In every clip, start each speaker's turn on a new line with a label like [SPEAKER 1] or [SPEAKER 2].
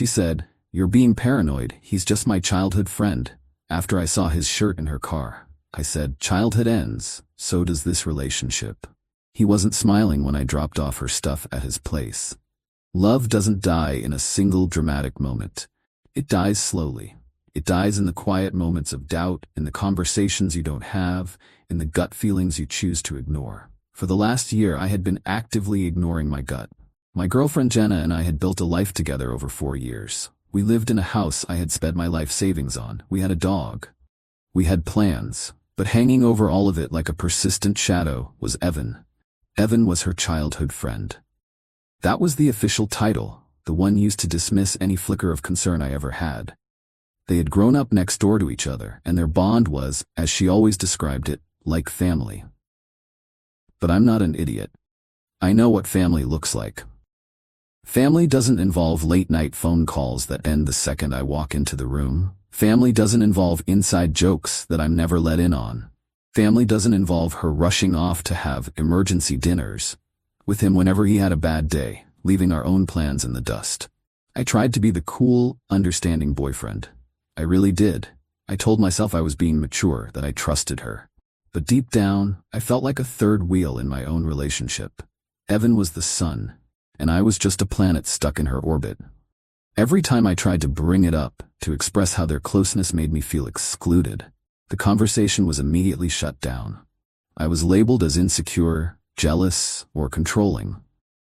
[SPEAKER 1] She said, "You're being paranoid, he's just my childhood friend." After I saw his shirt in her car, I said, "Childhood ends, so does this relationship." He wasn't smiling when I dropped off her stuff at his place. Love doesn't die in a single dramatic moment. It dies slowly. It dies in the quiet moments of doubt, in the conversations you don't have, in the gut feelings you choose to ignore. For the last year, I had been actively ignoring my gut. My girlfriend Jenna and I had built a life together over 4 years. We lived in a house I had spent my life savings on. We had a dog. We had plans. But hanging over all of it like a persistent shadow was Evan. Evan was her childhood friend. That was the official title, the one used to dismiss any flicker of concern I ever had. They had grown up next door to each other, and their bond was, as she always described it, like family. But I'm not an idiot. I know what family looks like. Family doesn't involve late-night phone calls that end the second I walk into the room. Family doesn't involve inside jokes that I'm never let in on. Family doesn't involve her rushing off to have emergency dinners with him whenever he had a bad day, leaving our own plans in the dust. I tried to be the cool, understanding boyfriend. I really did. I told myself I was being mature, that I trusted her. But deep down, I felt like a third wheel in my own relationship. Evan was the sun, and I was just a planet stuck in her orbit. Every time I tried to bring it up, to express how their closeness made me feel excluded, the conversation was immediately shut down. I was labeled as insecure, jealous, or controlling.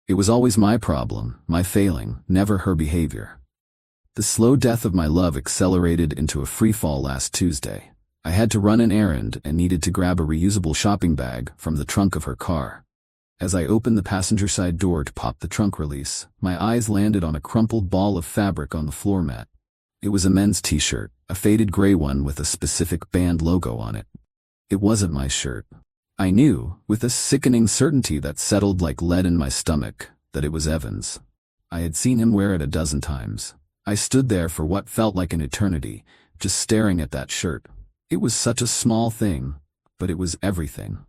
[SPEAKER 1] It was always my problem, my failing, never her behavior. The slow death of my love accelerated into a freefall last Tuesday. I had to run an errand and needed to grab a reusable shopping bag from the trunk of her car. As I opened the passenger side door to pop the trunk release, my eyes landed on a crumpled ball of fabric on the floor mat. It was a men's t-shirt, a faded gray one with a specific band logo on it. It wasn't my shirt. I knew, with a sickening certainty that settled like lead in my stomach, that it was Evan's. I had seen him wear it a dozen times. I stood there for what felt like an eternity, just staring at that shirt. It was such a small thing, but it was everything.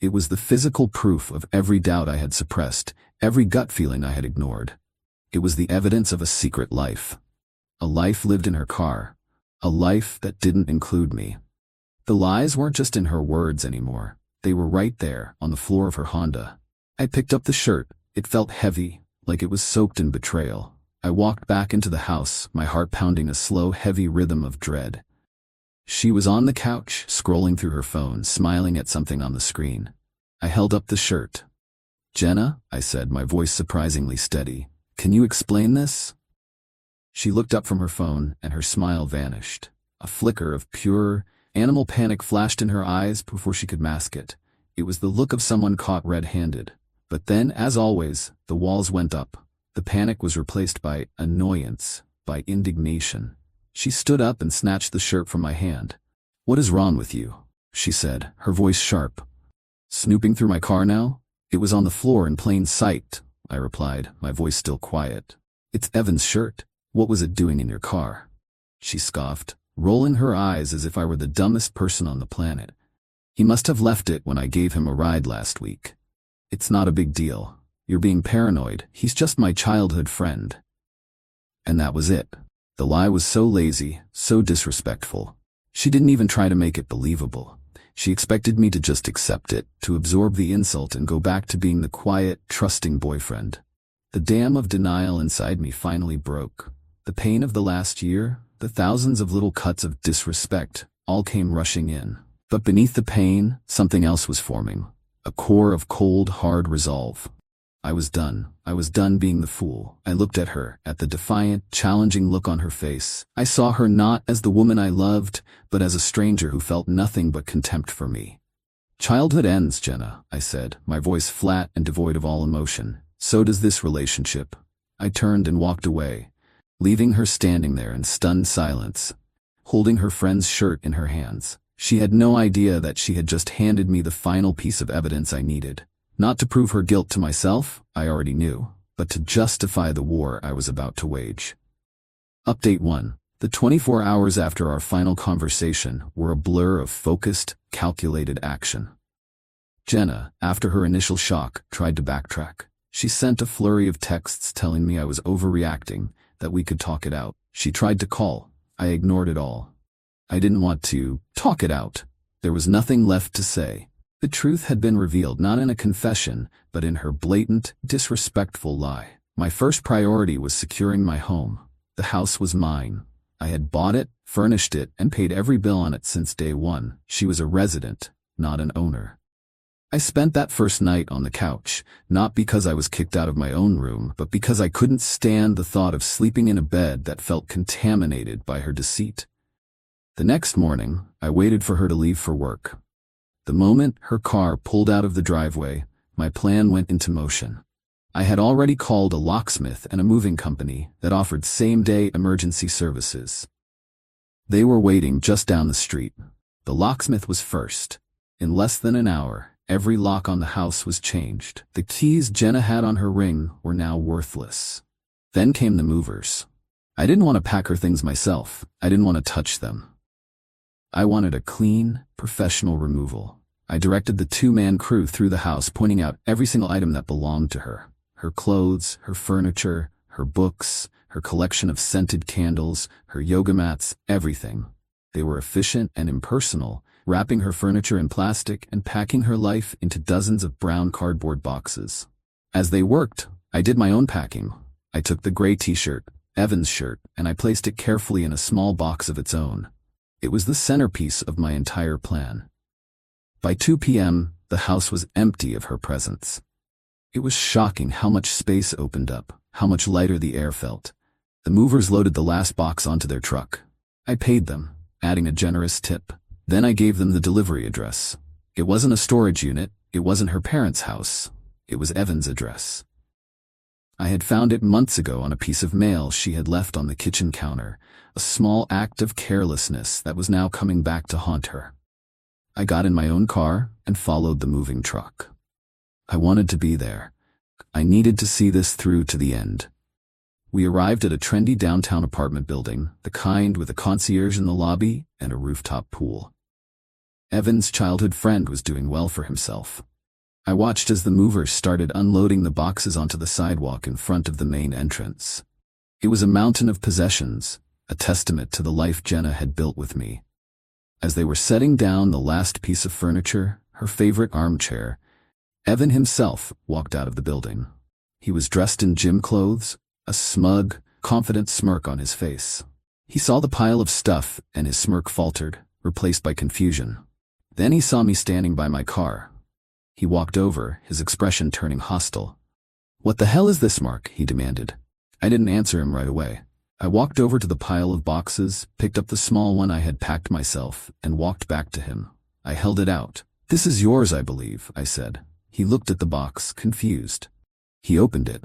[SPEAKER 1] It was the physical proof of every doubt I had suppressed, every gut feeling I had ignored. It was the evidence of a secret life. A life lived in her car. A life that didn't include me. The lies weren't just in her words anymore. They were right there, on the floor of her Honda. I picked up the shirt. It felt heavy, like it was soaked in betrayal. I walked back into the house, my heart pounding a slow, heavy rhythm of dread. She was on the couch, scrolling through her phone, smiling at something on the screen. I held up the shirt. "Jenna," I said, my voice surprisingly steady, "can you explain this?" She looked up from her phone, and her smile vanished. A flicker of pure, animal panic flashed in her eyes before she could mask it. It was the look of someone caught red-handed. But then, as always, the walls went up. The panic was replaced by annoyance, by indignation. She stood up and snatched the shirt from my hand. "What is wrong with you?" she said, her voice sharp. "Snooping through my car now?" "It was on the floor in plain sight," I replied, my voice still quiet. "It's Evan's shirt. What was it doing in your car?" She scoffed, rolling her eyes as if I were the dumbest person on the planet. "He must have left it when I gave him a ride last week. It's not a big deal. You're being paranoid. He's just my childhood friend." And that was it. The lie was so lazy, so disrespectful. She didn't even try to make it believable. She expected me to just accept it, to absorb the insult and go back to being the quiet, trusting boyfriend. The dam of denial inside me finally broke. The pain of the last year, the thousands of little cuts of disrespect, all came rushing in. But beneath the pain, something else was forming. A core of cold, hard resolve. I was done. I was done being the fool. I looked at her, at the defiant, challenging look on her face. I saw her not as the woman I loved, but as a stranger who felt nothing but contempt for me. "Childhood ends, Jenna," I said, my voice flat and devoid of all emotion. "So does this relationship." I turned and walked away, leaving her standing there in stunned silence, holding her friend's shirt in her hands. She had no idea that she had just handed me the final piece of evidence I needed. Not to prove her guilt to myself, I already knew, but to justify the war I was about to wage. Update 1. The 24 hours after our final conversation were a blur of focused, calculated action. Jenna, after her initial shock, tried to backtrack. She sent a flurry of texts telling me I was overreacting, that we could talk it out. She tried to call. I ignored it all. I didn't want to talk it out. There was nothing left to say. The truth had been revealed not in a confession, but in her blatant, disrespectful lie. My first priority was securing my home. The house was mine. I had bought it, furnished it, and paid every bill on it since day one. She was a resident, not an owner. I spent that first night on the couch, not because I was kicked out of my own room, but because I couldn't stand the thought of sleeping in a bed that felt contaminated by her deceit. The next morning, I waited for her to leave for work. The moment her car pulled out of the driveway, my plan went into motion. I had already called a locksmith and a moving company that offered same-day emergency services. They were waiting just down the street. The locksmith was first. In less than an hour, every lock on the house was changed. The keys Jenna had on her ring were now worthless. Then came the movers. I didn't want to pack her things myself. I didn't want to touch them. I wanted a clean, professional removal. I directed the two-man crew through the house, pointing out every single item that belonged to her. Her clothes, her furniture, her books, her collection of scented candles, her yoga mats, everything. They were efficient and impersonal, wrapping her furniture in plastic and packing her life into dozens of brown cardboard boxes. As they worked, I did my own packing. I took the gray t-shirt, Evan's shirt, and I placed it carefully in a small box of its own. It was the centerpiece of my entire plan. By 2 p.m., the house was empty of her presence. It was shocking how much space opened up, how much lighter the air felt. The movers loaded the last box onto their truck. I paid them, adding a generous tip. Then I gave them the delivery address. It wasn't a storage unit, it wasn't her parents' house. It was Evan's address. I had found it months ago on a piece of mail she had left on the kitchen counter, a small act of carelessness that was now coming back to haunt her. I got in my own car and followed the moving truck. I wanted to be there. I needed to see this through to the end. We arrived at a trendy downtown apartment building, the kind with a concierge in the lobby and a rooftop pool. Evan's childhood friend was doing well for himself. I watched as the movers started unloading the boxes onto the sidewalk in front of the main entrance. It was a mountain of possessions, a testament to the life Jenna had built with me. As they were setting down the last piece of furniture, her favorite armchair, Evan himself walked out of the building. He was dressed in gym clothes, a smug, confident smirk on his face. He saw the pile of stuff and his smirk faltered, replaced by confusion. Then he saw me standing by my car. He walked over, his expression turning hostile. "What the hell is this, Mark?" he demanded. I didn't answer him right away. I walked over to the pile of boxes, picked up the small one I had packed myself, and walked back to him. I held it out. "This is yours, I believe," I said. He looked at the box, confused. He opened it.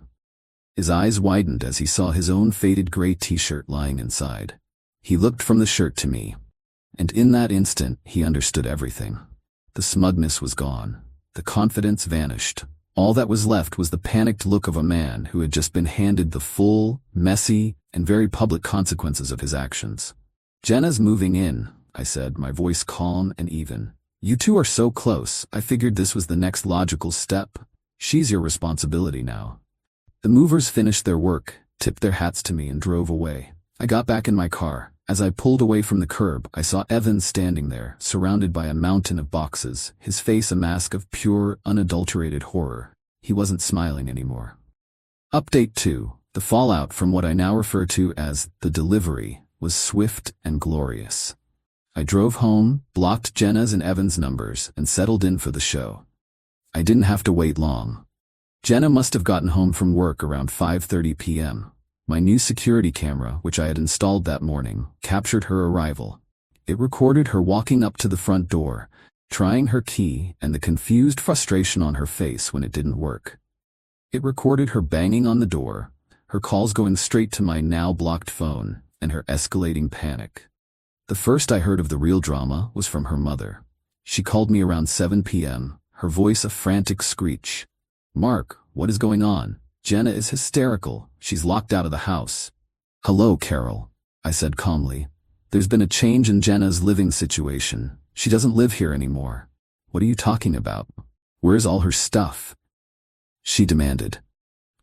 [SPEAKER 1] His eyes widened as he saw his own faded gray t-shirt lying inside. He looked from the shirt to me. And in that instant, he understood everything. The smugness was gone. The confidence vanished. All that was left was the panicked look of a man who had just been handed the full, messy, and very public consequences of his actions. "Jenna's moving in," I said, my voice calm and even. "You two are so close, I figured this was the next logical step. She's your responsibility now." The movers finished their work, tipped their hats to me and drove away. I got back in my car. As I pulled away from the curb, I saw Evan standing there, surrounded by a mountain of boxes, his face a mask of pure, unadulterated horror. He wasn't smiling anymore. Update 2. The fallout from what I now refer to as the delivery was swift and glorious. I drove home, blocked Jenna's and Evan's numbers, and settled in for the show. I didn't have to wait long. Jenna must have gotten home from work around 5:30 p.m. My new security camera, which I had installed that morning, captured her arrival. It recorded her walking up to the front door, trying her key, and the confused frustration on her face when it didn't work. It recorded her banging on the door, her calls going straight to my now blocked phone, and her escalating panic. The first I heard of the real drama was from her mother. She called me around 7 p.m., her voice a frantic screech. "Mark, what is going on? Jenna is hysterical. She's locked out of the house." "Hello, Carol," I said calmly. "There's been a change in Jenna's living situation. She doesn't live here anymore." "What are you talking about? Where's all her stuff?" she demanded.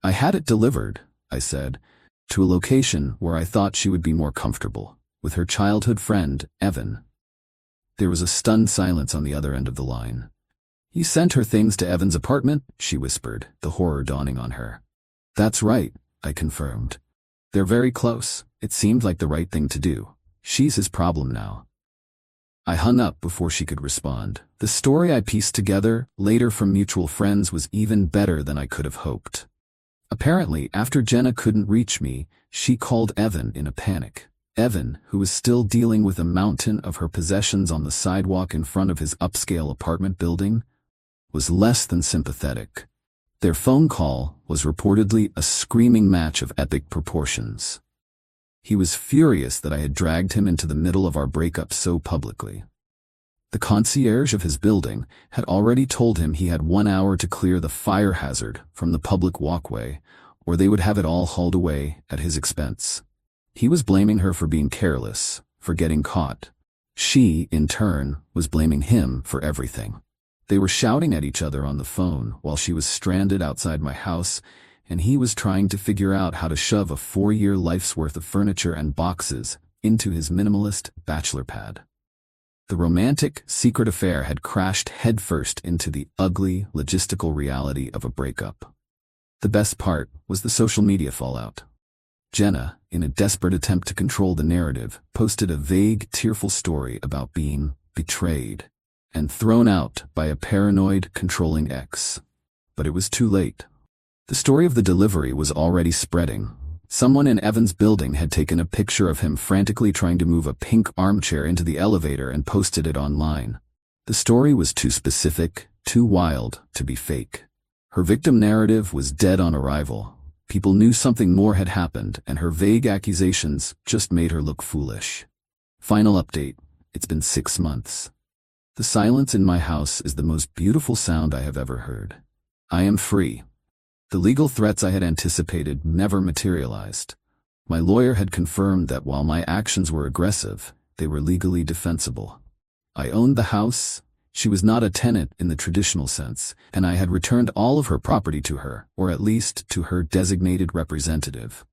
[SPEAKER 1] "I had it delivered," I said. to a location where I thought she would be more comfortable, with her childhood friend, Evan. There was a stunned silence on the other end of the line. "You sent her things to Evan's apartment?" she whispered, the horror dawning on her. "That's right," I confirmed. "They're very close. It seemed like the right thing to do. She's his problem now." I hung up before she could respond. The story I pieced together later from mutual friends was even better than I could have hoped. Apparently, after Jenna couldn't reach me, she called Evan in a panic. Evan, who was still dealing with a mountain of her possessions on the sidewalk in front of his upscale apartment building, was less than sympathetic. Their phone call was reportedly a screaming match of epic proportions. He was furious that I had dragged him into the middle of our breakup so publicly. The concierge of his building had already told him he had 1 hour to clear the fire hazard from the public walkway, or they would have it all hauled away at his expense. He was blaming her for being careless, for getting caught. She, in turn, was blaming him for everything. They were shouting at each other on the phone while she was stranded outside my house, and he was trying to figure out how to shove a 4-year life's worth of furniture and boxes into his minimalist bachelor pad. The romantic, secret affair had crashed headfirst into the ugly, logistical reality of a breakup. The best part was the social media fallout. Jenna, in a desperate attempt to control the narrative, posted a vague, tearful story about being betrayed and thrown out by a paranoid, controlling ex. But it was too late. The story of the delivery was already spreading. Someone in Evan's building had taken a picture of him frantically trying to move a pink armchair into the elevator and posted it online. The story was too specific, too wild to be fake. Her victim narrative was dead on arrival. People knew something more had happened, and her vague accusations just made her look foolish. Final update: it's been 6 months. The silence in my house is the most beautiful sound I have ever heard. I am free. The legal threats I had anticipated never materialized. My lawyer had confirmed that while my actions were aggressive, they were legally defensible. I owned the house. She was not a tenant in the traditional sense, and I had returned all of her property to her, or at least to her designated representative.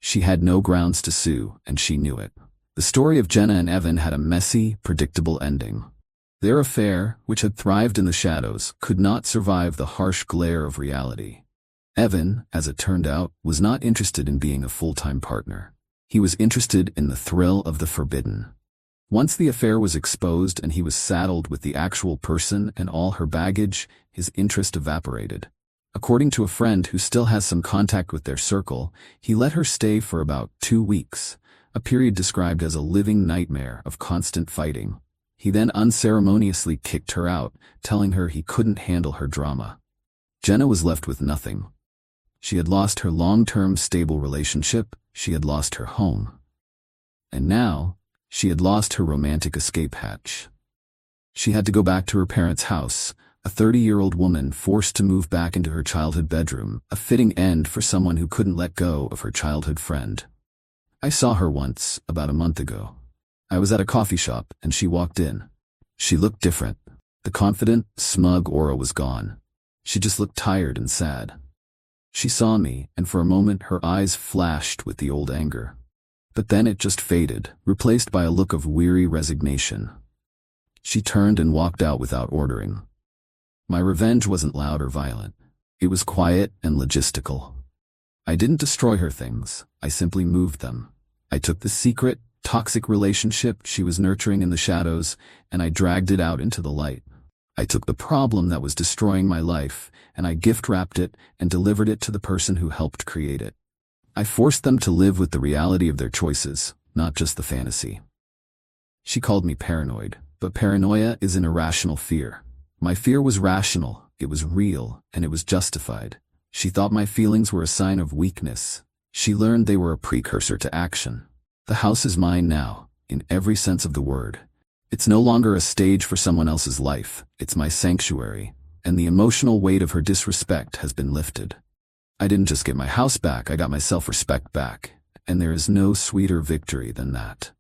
[SPEAKER 1] She had no grounds to sue, and she knew it. The story of Jenna and Evan had a messy, predictable ending. Their affair, which had thrived in the shadows, could not survive the harsh glare of reality. Evan, as it turned out, was not interested in being a full-time partner. He was interested in the thrill of the forbidden. Once the affair was exposed and he was saddled with the actual person and all her baggage, his interest evaporated. According to a friend who still has some contact with their circle, he let her stay for about 2 weeks, a period described as a living nightmare of constant fighting. He then unceremoniously kicked her out, telling her he couldn't handle her drama. Jenna was left with nothing. She had lost her long-term stable relationship, she had lost her home. And now, she had lost her romantic escape hatch. She had to go back to her parents' house, a 30-year-old woman forced to move back into her childhood bedroom, a fitting end for someone who couldn't let go of her childhood friend. I saw her once, about a month ago. I was at a coffee shop, and she walked in. She looked different. The confident, smug aura was gone. She just looked tired and sad. She saw me, and for a moment her eyes flashed with the old anger. But then it just faded, replaced by a look of weary resignation. She turned and walked out without ordering. My revenge wasn't loud or violent. It was quiet and logistical. I didn't destroy her things, I simply moved them. I took the secret, toxic relationship she was nurturing in the shadows, and I dragged it out into the light. I took the problem that was destroying my life, and I gift-wrapped it and delivered it to the person who helped create it. I forced them to live with the reality of their choices, not just the fantasy. She called me paranoid, but paranoia is an irrational fear. My fear was rational, it was real, and it was justified. She thought my feelings were a sign of weakness. She learned they were a precursor to action. The house is mine now, in every sense of the word. It's no longer a stage for someone else's life, it's my sanctuary, and the emotional weight of her disrespect has been lifted. I didn't just get my house back, I got my self-respect back, and there is no sweeter victory than that.